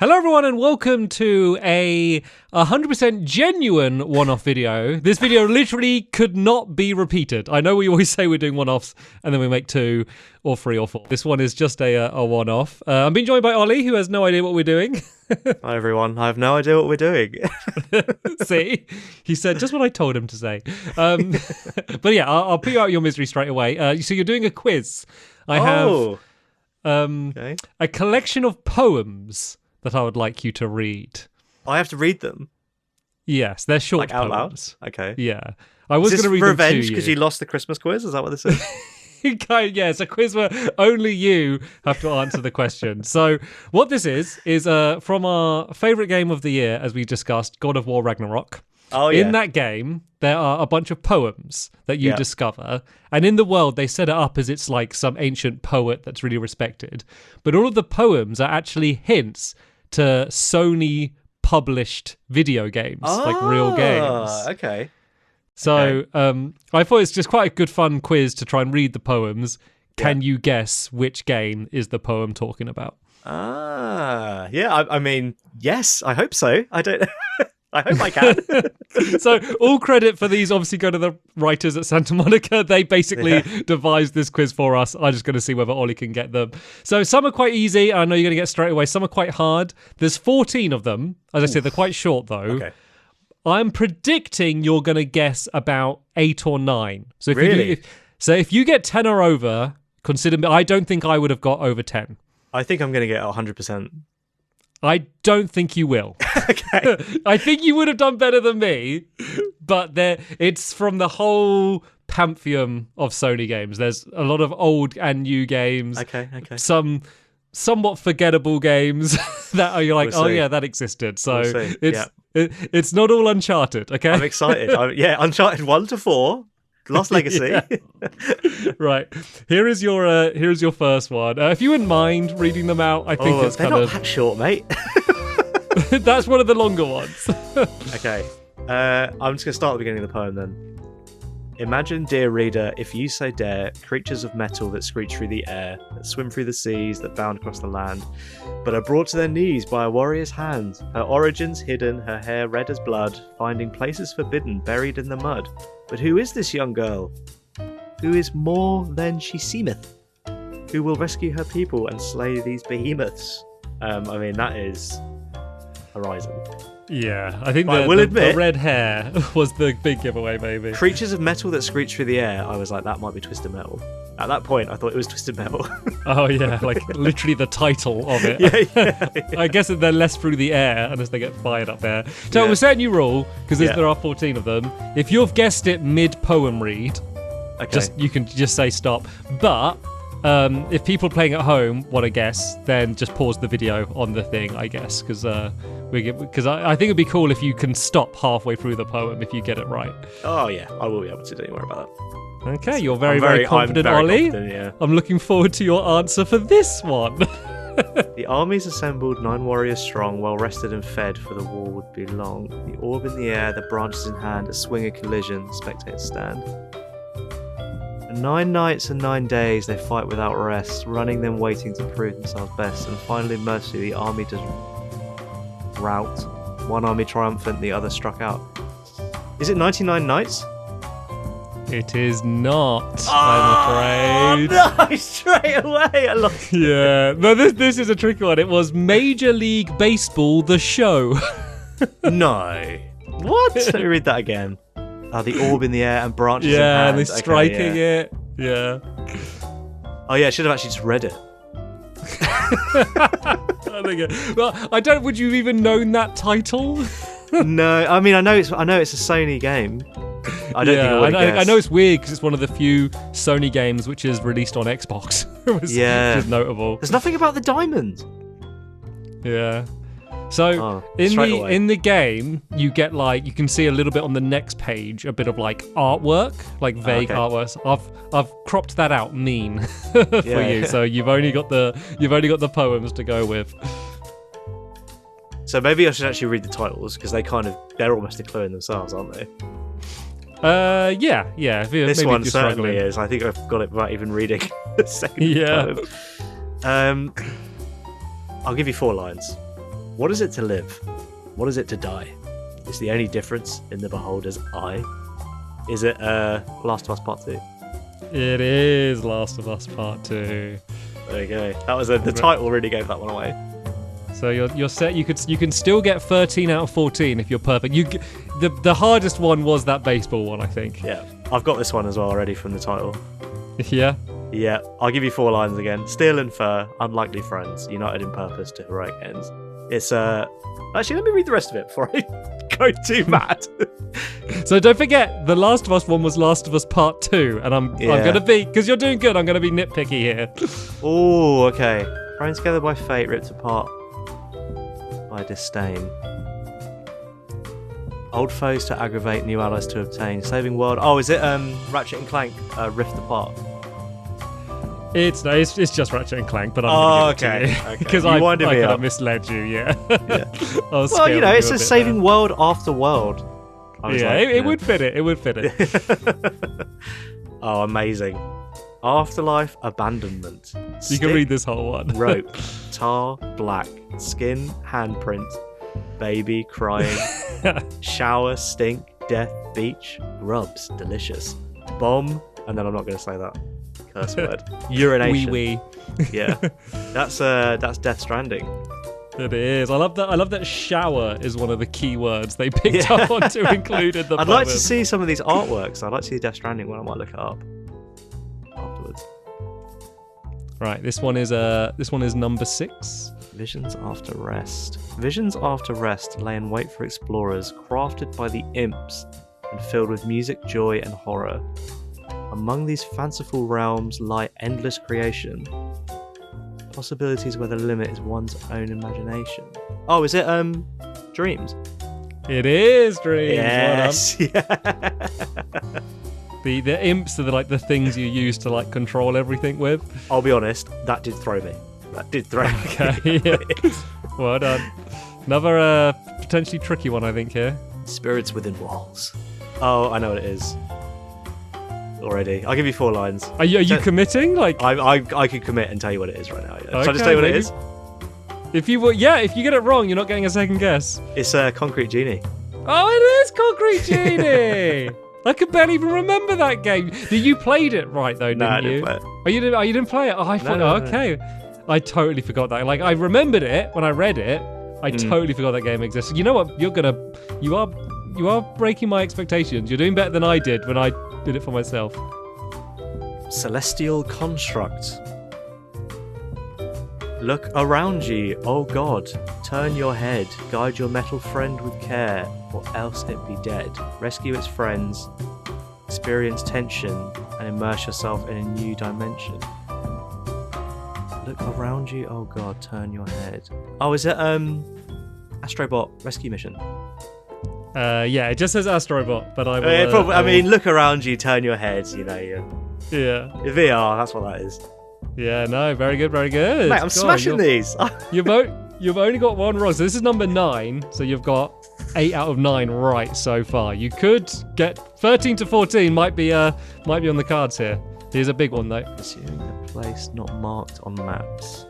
Hello everyone and welcome to a 100% genuine one-off video. This video literally could not be repeated. I know we always say we're doing one-offs and then we make 2 or 3 or 4. This one is just a one-off. I'm being joined by Ollie, who has no idea what we're doing. Hi everyone, I have no idea what we're doing. See? He said just what I told him to say. But yeah, I'll put you out of your misery straight away. So you're doing a quiz. I have a collection of poems that I would like you to read. I have to read them? Yes, they're short like out poems. Loud? Okay. Yeah. I was going to read revenge them to because you lost the Christmas quiz? Is that what this is? Yeah, it's a quiz where only you have to answer the question. So what this is from our favourite game of the year, as we discussed, God of War Ragnarok. Oh, yeah. In that game, there are a bunch of poems that you discover. And in the world, they set it up as it's like some ancient poet that's really respected. But all of the poems are actually hints to Sony published video games, like real games. Okay. So I thought it's just quite a good fun quiz to try and read the poems. Can you guess which game is the poem talking about? Yeah, I mean, yes, I hope so. I don't I hope I can. So all credit for these obviously go to the writers at Santa Monica. They basically devised this quiz for us. I'm just going to see whether Ollie can get them. So some are quite easy. I know you're going to get straight away. Some are quite hard. There's 14 of them. As I said, they're quite short though. Okay. I'm predicting you're going to guess about 8 or 9. So Really? If you get 10 or over, consider me. I don't think I would have got over 10. I think I'm going to get 100%. I don't think you will. Okay. I think you would have done better than me, but it's from the whole pantheon of Sony games. There's a lot of old and new games. Okay. Some somewhat forgettable games that are you're like, We'll see. Yeah, that existed. So We'll it's not all Uncharted, okay? I'm excited. Uncharted 1 to 4. Lost Legacy. Right. Here is your first one. If you wouldn't mind reading them out, I think it's they're kind not of that short, mate. That's one of the longer ones. Okay. I'm just going to start at the beginning of the poem then. Imagine, dear reader, if you so dare, creatures of metal that screech through the air, that swim through the seas, that bound across the land, but are brought to their knees by a warrior's hand, her origins hidden, her hair red as blood, finding places forbidden, buried in the mud. But who is this young girl? Who is more than she seemeth? Who will rescue her people and slay these behemoths? I mean, that is Horizon. Yeah, I think admit, the red hair was the big giveaway, maybe. Creatures of metal that screech through the air, I was like, that might be Twisted Metal. At that point, I thought it was Twisted Metal. Oh, yeah, like literally the title of it. Yeah. I guess that they're less through the air unless they get fired up there. So we're setting you rule, because there are 14 of them. If you've guessed it mid-poem read, you can just say stop. But if people playing at home want to guess, then just pause the video on the thing, I guess, because I think it'd be cool if you can stop halfway through the poem if you get it right. Oh yeah, I will be able to. Don't worry about that. Okay, you're very confident, Ollie. Confident, yeah. I'm looking forward to your answer for this one. The armies assembled, 9 warriors strong, well rested and fed, for the war would be long. The orb in the air, the branches in hand, a swing of collision, spectators stand. For 9 nights and 9 days they fight without rest, running then waiting to prove themselves best, and finally mercy the army does rout. One army triumphant, the other struck out. Is it 99 nights? It is not, I'm afraid. No, straight away. I lost. Yeah, no, this is a tricky one. It was Major League Baseball, the show. No. What? Let me read that again. The orb in the air and branches in hand. Yeah, they're striking it. Yeah. Oh yeah, I should have actually just read it. Would you have even known that title? No, I mean I know it's a Sony game. I don't think I know it's weird because it's one of the few Sony games which is released on Xbox. Which is notable. There's nothing about the diamond. Yeah. So in the game, you get you can see a little bit on the next page, a bit of artwork, vague artwork. I've cropped that out for you. So you've only got the poems to go with. So maybe I should actually read the titles because they're almost a clue in themselves, aren't they? Yeah. This one certainly is. I think I've got it without even reading the second poem. I'll give you 4 lines. What is it to live? What is it to die? Is the only difference in the beholder's eye? Is it Last of Us Part 2? It is Last of Us Part 2. There you go. That was the title really gave that one away. So you're set. You can still get 13 out of 14 if you're perfect. The hardest one was that baseball one, I think. Yeah, I've got this one as well already from the title. Yeah. Yeah, I'll give you 4 lines again. Steel and fur, unlikely friends, united in purpose to heroic ends. It's actually, let me read the rest of it before I go too mad. So don't forget, the Last of Us one was Last of Us Part 2, and I'm gonna be, because you're doing good, I'm gonna be nitpicky here. Oh, okay. Thrown together by fate, ripped apart by disdain. Old foes to aggravate, new allies to obtain. Saving world. Oh, is it Ratchet and Clank Rift Apart? It's just Ratchet and Clank, but I'm gonna give it to you. Because I could have misled you, yeah. Well, you know, it says saving world after world. Yeah, it would fit it. It would fit it. Oh, amazing. Afterlife, abandonment. You can read this whole one. Rope, tar, black, skin, handprint, baby, crying, shower, stink, death, beach, rubs, delicious, bomb, and then I'm not going to say that curse word. Urination. Wee. Yeah, that's Death Stranding. It is. I love that shower is one of the key words they picked up on to include in the I'd like to see some of these artworks. I'd like to see Death Stranding one. I might look it up afterwards. Right, this one is number 6. Visions After Rest. Visions After Rest lay in wait for explorers, crafted by the imps and filled with music, joy, and horror. Among these fanciful realms lie endless creation. Possibilities where the limit is one's own imagination. Oh, is it Dreams? It is Dreams. Yes. Yeah. The imps are the things you use to like control everything with. I'll be honest, that did throw me. Okay, yeah. Well done. Another potentially tricky one, I think, here. Spirits Within Walls. Oh, I know what it is. Already. I'll give you 4 lines. Are you committing? Like I could commit and tell you what it is right now. Yeah. Okay, Shall I just tell you what it is? If you get it wrong, you're not getting a second guess. It's Concrete Genie. Oh, it is Concrete Genie! I could barely even remember that game. You played it right though, didn't you? I didn't play it. Oh, you didn't play it? Oh, I thought, okay. No. I totally forgot that. Like, I remembered it when I read it. I totally forgot that game existed. You know what? You are breaking my expectations. You're doing better than I did when I did it for myself. Celestial Construct. Look around ye, oh God. Turn your head. Guide your metal friend with care, or else it be dead. Rescue its friends. Experience tension and immerse yourself in a new dimension. Look around you, oh God. Turn your head. Oh, is it Astrobot Rescue Mission? Yeah, it just says Astrobot, but I will... I mean, look around you, turn your head, you know. Yeah. VR, that's what that is. Yeah, no, very good, very good. Mate, I'm smashing these. You've only got 1 wrong, so this is number 9, so you've got 8 out of 9 right so far. You could get 13 to 14, might be on the cards here. Here's a big one, though. Pursuing a place not marked on maps.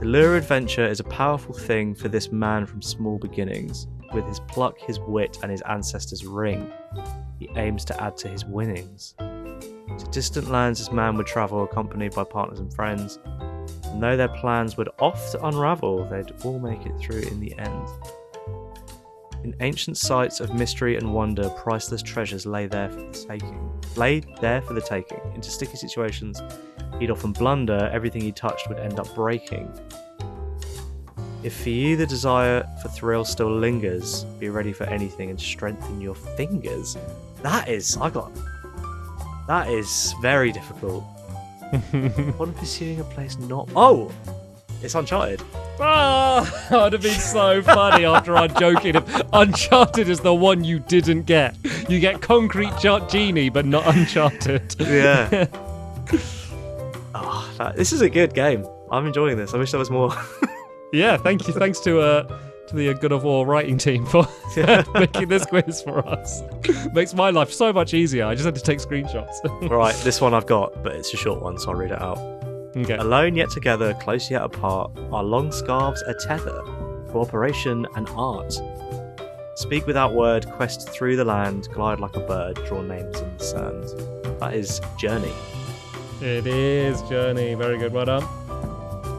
The lure of adventure is a powerful thing for this man from small beginnings. With his pluck, his wit, and his ancestors' ring, he aims to add to his winnings. To distant lands this man would travel, accompanied by partners and friends. And though their plans would oft unravel, they'd all make it through in the end. In ancient sites of mystery and wonder, priceless treasures lay there for the taking. Into sticky situations, he'd often blunder. Everything he touched would end up breaking. If for you the desire for thrill still lingers, be ready for anything and strengthen your fingers. That is very difficult. On pursuing a place not... Oh! It's Uncharted. Ah, that would have been so funny after our joking. Uncharted is the one you didn't get. You get Concrete Genie, but not Uncharted. Yeah. This is a good game. I'm enjoying this. I wish there was more. Yeah, thank you. Thanks to the God of War writing team for making this quiz for us. Makes my life so much easier. I just had to take screenshots. Right, this one I've got, but it's a short one, so I'll read it out. Okay. Alone yet together, close yet apart, our long scarves a tether. cooperation, and art. Speak without word, quest through the land, glide like a bird, draw names in the sand. That is Journey. It is Journey. Very good. Well done.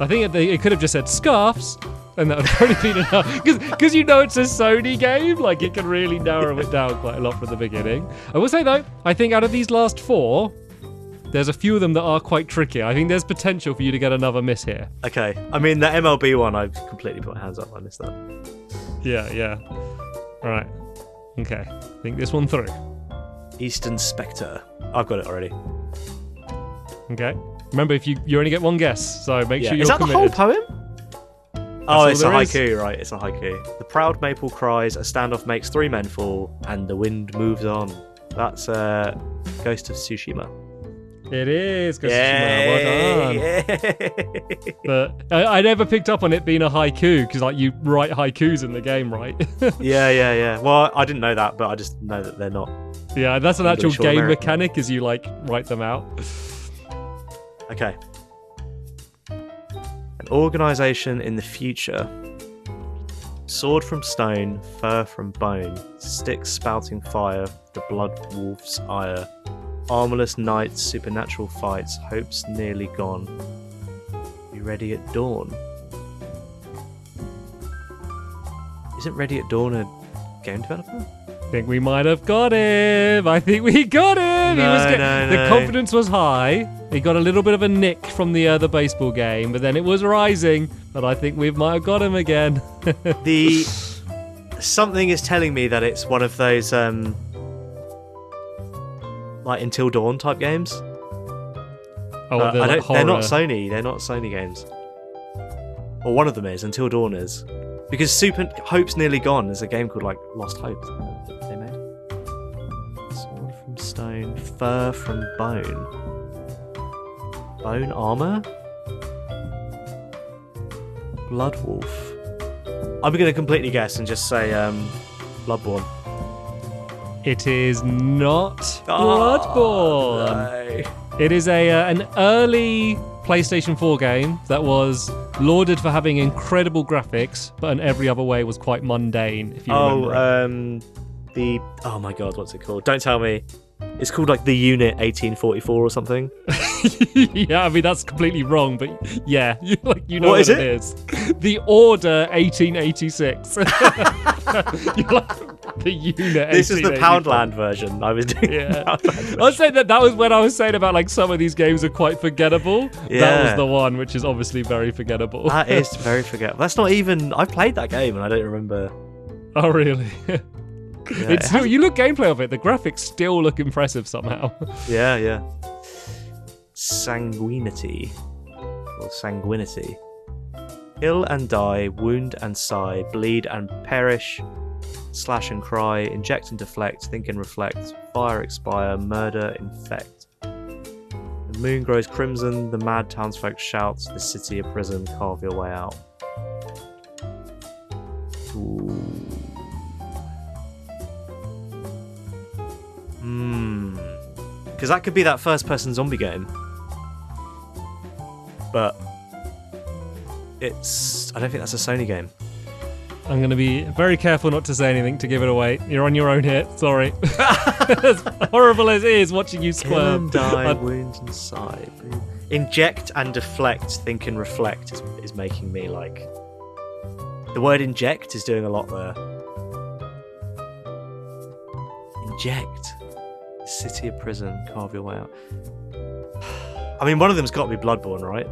I think it could have just said scarves, and that would have probably been enough. Because you know it's a Sony game, like it can really narrow it down quite a lot from the beginning. I will say though, I think out of these last 4, there's a few of them that are quite tricky. I think there's potential for you to get another miss here. Okay. I mean, the MLB one, I've completely put my hands up. I missed that. Yeah. All right. Okay. Think this one through. Eastern Spectre. I've got it already. Okay. Remember, if you only get one guess, so make sure you're committed. Is that the whole poem? Oh, it's a haiku, right? It's a haiku. The proud maple cries, a standoff makes 3 men fall, and the wind moves on. That's Ghost of Tsushima. It is Ghost of Tsushima. Well done. But I never picked up on it being a haiku, because like you write haikus in the game, right? Yeah. Well, I didn't know that, but I just know that they're not. Yeah, that's an actual game mechanic, is you like write them out. Okay. An organisation in the future. Sword from stone, fur from bone, sticks spouting fire, the blood wolf's ire. Armorless nights, supernatural fights, hopes nearly gone. Be ready at dawn. Isn't Ready at Dawn a game developer? I think we might have got him. I think we got him. The confidence was high. He got a little bit of a nick from the baseball game, but then it was rising. But I think we might have got him again. Something is telling me that it's one of those like Until Dawn type games. Oh, they're not Sony. They're not Sony games. Or one of them is. Until Dawn is. Because Super Hope's Nearly Gone is a game called like Lost Hope that they made. Sword from stone, fur from bone. Bone armor? Blood wolf. I'm going to completely guess and just say Bloodborne. It is not Bloodborne. No. It is an early PlayStation 4 game that was lauded for having incredible graphics, but in every other way was quite mundane, if you remember. Oh my god, what's it called? Don't tell me. It's called like the Unit 1844 or something. Yeah, I mean that's completely wrong, but yeah, you know what is it is. The Order 1886. You're like the Unit. This is the Poundland version. I was doing. Yeah, I was saying that was when I was saying about like some of these games are quite forgettable. Yeah. That was the one which is obviously very forgettable. That is very forgettable. That's not even. I played that game and I don't remember. Oh really? Yeah, you look gameplay of it. The graphics still look impressive somehow. Yeah. Sanguinity. Or sanguinity. Kill and die, wound and sigh, bleed and perish, slash and cry, inject and deflect, think and reflect, fire expire, murder infect. The moon grows crimson, the mad townsfolk shout, the city a prison, carve your way out. Ooh. Because that could be that first-person zombie game. But I don't think that's a Sony game. I'm going to be very careful not to say anything to give it away. You're on your own here. Sorry. As horrible as it is watching you squirm. Kill and die, wound and sigh. Inject and deflect, think and reflect is making me like... The word inject is doing a lot there. Inject. City of prison, carve your way out. I mean, one of them's got to be Bloodborne, right?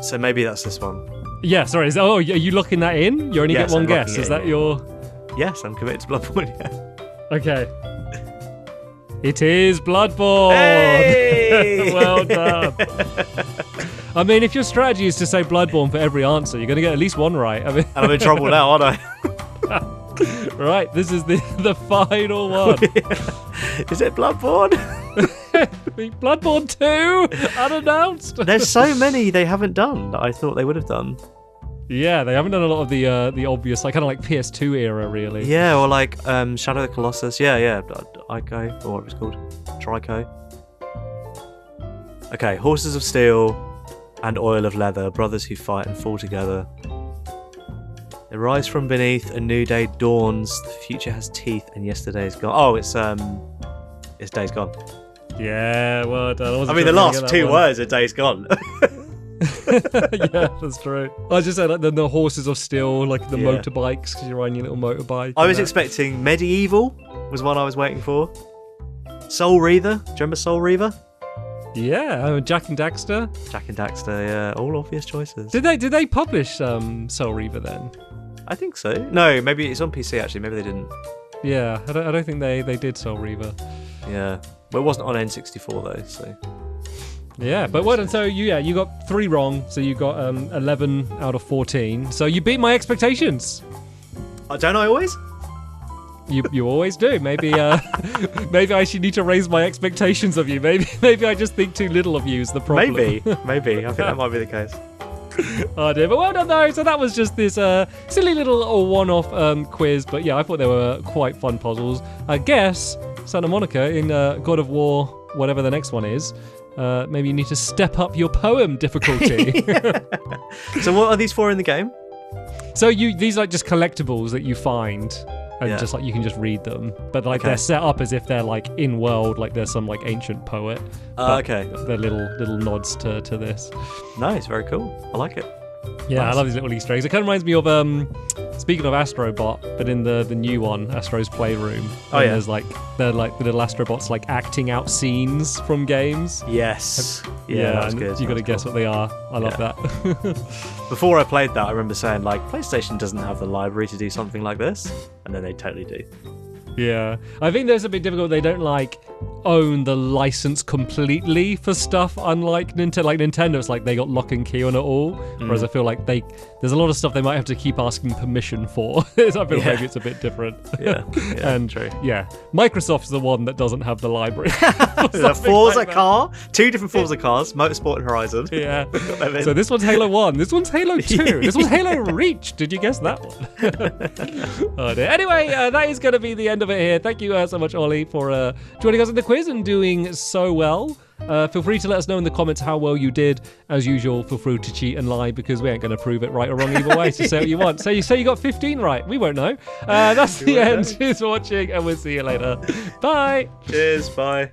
So maybe that's this one. Yeah, sorry. Are you locking that in? You only get one guess. Is that your... Yes, I'm committed to Bloodborne, yeah. Okay. It is Bloodborne! Hey! Well done. I mean, if your strategy is to say Bloodborne for every answer, you're going to get at least one right. I mean... And I'm in trouble now, aren't I? Right, this is the final one. Is it Bloodborne? Bloodborne 2, unannounced. There's so many they haven't done that I thought they would have done. Yeah, they haven't done a lot of the obvious, like kind of like PS2 era, really. Yeah, or like Shadow of the Colossus. Yeah. Ico, or what it was called, Trico. Okay, Horses of Steel and Oil of Leather, brothers who fight and fall together. They rise from beneath, a new day dawns. The future has teeth, and yesterday is gone. Oh, it's Days Gone. Yeah, well done. I mean, the last two words are Days Gone. Yeah, that's true. I just said like the horses are still like the motorbikes because you're riding your little motorbike. I was expecting Medieval was one I was waiting for. Soul Reaver. Do you remember Soul Reaver? Yeah, Jack and Daxter. Jack and Daxter, yeah, all obvious choices. Did they publish Soul Reaver then? I think so. No, maybe it's on PC actually. Maybe they didn't. Yeah, I don't think they did Soul Reaver. Yeah, well, it wasn't on N64 though, so. Yeah, but well done. So you got 3 wrong. So you got 11 out of 14. So you beat my expectations. Don't I always? You always do. Maybe maybe I should need to raise my expectations of you. Maybe I just think too little of you is the problem. Maybe. I think that might be the case. Oh dear, but well done though. So that was just this silly little one-off quiz. But yeah, I thought they were quite fun puzzles. I guess Santa Monica in God of War, whatever the next one is. Maybe you need to step up your poem difficulty. So what are these for in the game? So these are just collectibles that you find. And just like you can just read them, but like they're set up as if they're like in world, like there's some like ancient poet. Okay. They're little nods to this. Nice, very cool. I like it. Yeah, Nice. I love these little Easter eggs. It kind of reminds me of speaking of Astrobot, but in the new one, Astro's Playroom. Oh yeah. There's like the little Astrobots like acting out scenes from games. Yes. Yeah, that's good. You got to guess what they are. I love that. Before I played that, I remember saying like PlayStation doesn't have the library to do something like this, and then they totally do. Yeah, I think there's a bit difficult. They don't like own the license completely for stuff, unlike Nintendo. Like Nintendo, it's like they got lock and key on it all. Whereas I feel like there's a lot of stuff they might have to keep asking permission for. I feel maybe it's a bit different. Yeah, and true. Yeah, Microsoft's the one that doesn't have the library. The Forza car, 2 different Forza cars, Motorsport and Horizon. Yeah. So this one's Halo 1. This one's Halo 2. This one's Halo Reach. Did you guess that one? Oh dear. Anyway, that is going to be the end of it here. Thank you so much, Ollie, for joining us in the quiz and doing so well. Feel free to let us know in the comments how well you did. As usual, feel free to cheat and lie because we ain't going to prove it right or wrong either way. So say what you want. So you say you got 15 right. We won't know. That's the end. Cheers for watching and we'll see you later. Bye. Cheers. Bye.